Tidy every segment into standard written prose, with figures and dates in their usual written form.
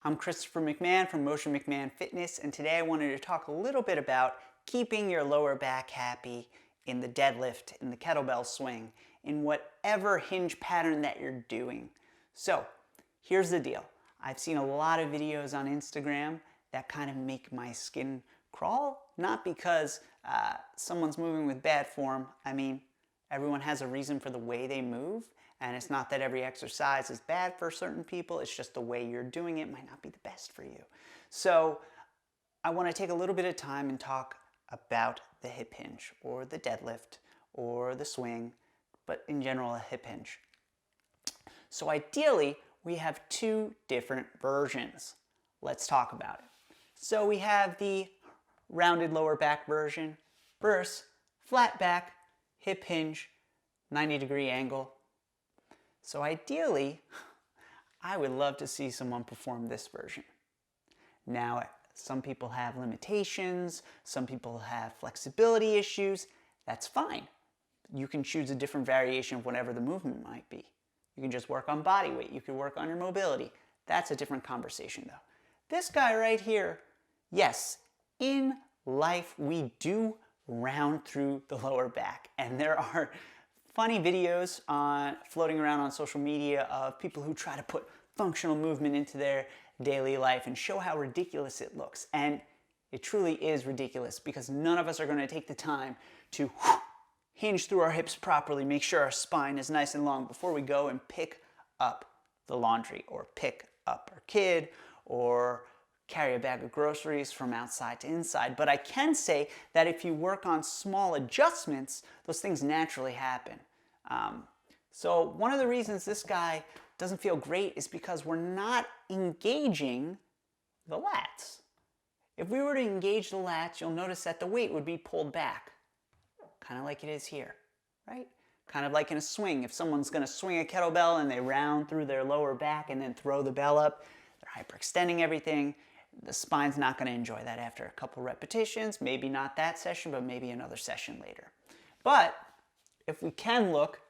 I'm Christopher McMahon from Motion McMahon Fitness, and today I wanted to talk a little bit about keeping your lower back happy in the deadlift, in the kettlebell swing, in whatever hinge pattern that you're doing. So, here's the deal. I've seen a lot of videos on Instagram that kind of make my skin crawl, not because someone's moving with bad form. I mean, everyone has a reason for the way they move, and it's not that every exercise is bad for certain people, it's just the way you're doing it might not be the best for you. So I want to take a little bit of time and talk about the hip hinge, or the deadlift, or the swing, but in general a hip hinge. So ideally, we have two different versions. Let's talk about it. So we have the rounded lower back version versus flat back, hip hinge, 90-degree angle. So ideally, I would love to see someone perform this version. Now, some people have limitations, some people have flexibility issues. That's fine. You can choose a different variation of whatever the movement might be. You can just work on body weight. You can work on your mobility. That's a different conversation though. This guy right here, yes, in life we do round through the lower back, and there are funny videos floating around on social media of people who try to put functional movement into their daily life and show how ridiculous it looks. And it truly is ridiculous because none of us are going to take the time to hinge through our hips properly, make sure our spine is nice and long before we go and pick up the laundry, or pick up our kid, or carry a bag of groceries from outside to inside. But I can say that if you work on small adjustments, those things naturally happen. So one of the reasons this guy doesn't feel great is because we're not engaging the lats. If we were to engage the lats, you'll notice that the weight would be pulled back, kind of like it is here, right? Kind of like in a swing. If someone's going to swing a kettlebell and they round through their lower back and then throw the bell up, they're hyperextending everything. The spine's not going to enjoy that after a couple repetitions, maybe not that session, but maybe another session later. But if we can look,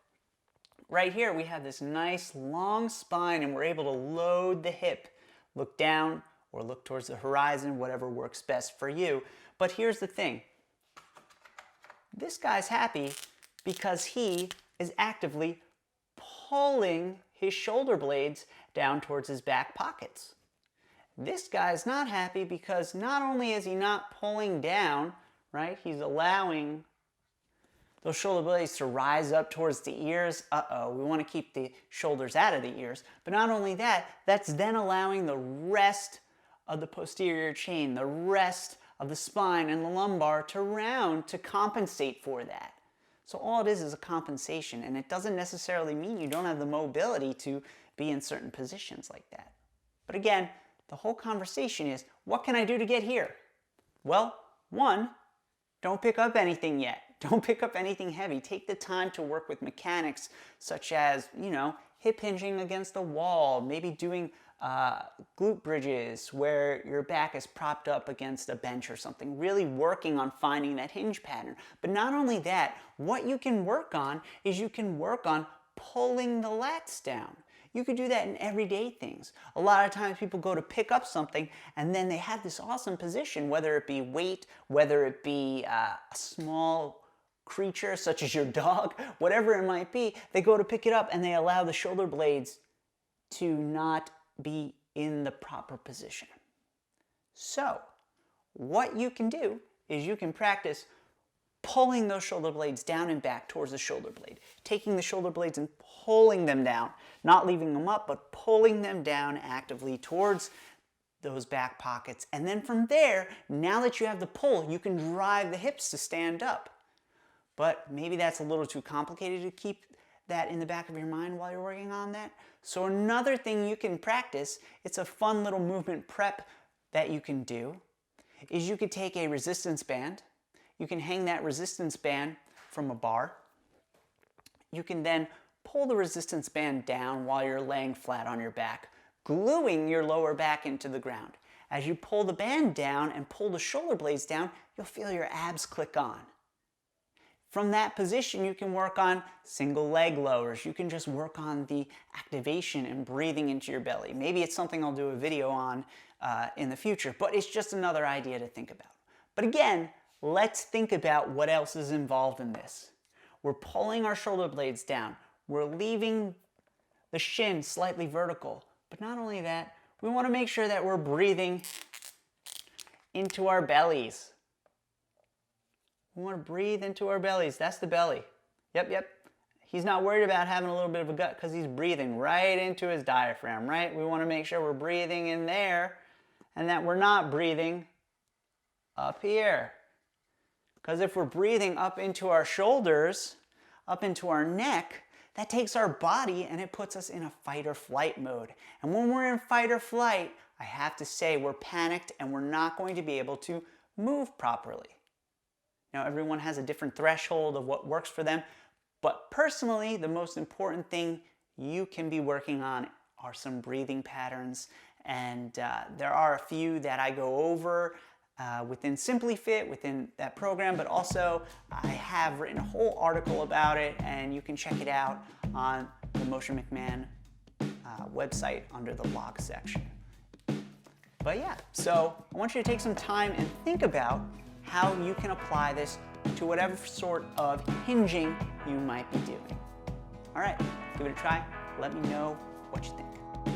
right here we have this nice long spine and we're able to load the hip, look down or look towards the horizon, whatever works best for you. But here's the thing. This guy's happy because he is actively pulling his shoulder blades down towards his back pockets. This guy's not happy because not only is he not pulling down, right, he's allowing those shoulder blades to rise up towards the ears. We want to keep the shoulders out of the ears. But not only that, that's then allowing the rest of the posterior chain, the rest of the spine and the lumbar to round to compensate for that. So all it is a compensation, and it doesn't necessarily mean you don't have the mobility to be in certain positions like that. But again, the whole conversation is, what can I do to get here? Well, one, don't pick up anything yet. Don't pick up anything heavy. Take the time to work with mechanics such as, hip hinging against the wall, maybe doing glute bridges where your back is propped up against a bench or something, really working on finding that hinge pattern. But not only that, what you can work on is you can work on pulling the lats down. You could do that in everyday things. A lot of times people go to pick up something and then they have this awesome position, whether it be weight, whether it be a small creature such as your dog, whatever it might be, they go to pick it up and they allow the shoulder blades to not be in the proper position. So, what you can do is you can practice pulling those shoulder blades down and back towards the shoulder blade. Taking the shoulder blades and pulling them down. Not leaving them up, but pulling them down actively towards those back pockets. And then from there, now that you have the pull, you can drive the hips to stand up. But maybe that's a little too complicated to keep that in the back of your mind while you're working on that. So another thing you can practice, it's a fun little movement prep that you can do, is you could take a resistance band. You can hang that resistance band from a bar. You can then pull the resistance band down while you're laying flat on your back, gluing your lower back into the ground. As you pull the band down and pull the shoulder blades down, you'll feel your abs click on. From that position, you can work on single leg lowers. You can just work on the activation and breathing into your belly. Maybe it's something I'll do a video on in the future, but it's just another idea to think about. But again, let's think about what else is involved in this. We're pulling our shoulder blades down. We're leaving the shin slightly vertical. But not only that, we want to make sure that we're breathing into our bellies. We want to breathe into our bellies. That's the belly. Yep. He's not worried about having a little bit of a gut because he's breathing right into his diaphragm, right? We want to make sure we're breathing in there and that we're not breathing up here. Because if we're breathing up into our shoulders, up into our neck, that takes our body and it puts us in a fight or flight mode. And when we're in fight or flight, I have to say we're panicked and we're not going to be able to move properly. Now, everyone has a different threshold of what works for them, but personally, the most important thing you can be working on are some breathing patterns, and there are a few that I go over within SimpliFit, within that program, but also I have written a whole article about it, and you can check it out on the Motion McMahon website under the blog section. But yeah, so I want you to take some time and think about how you can apply this to whatever sort of hinging you might be doing. All right, give it a try. Let me know what you think.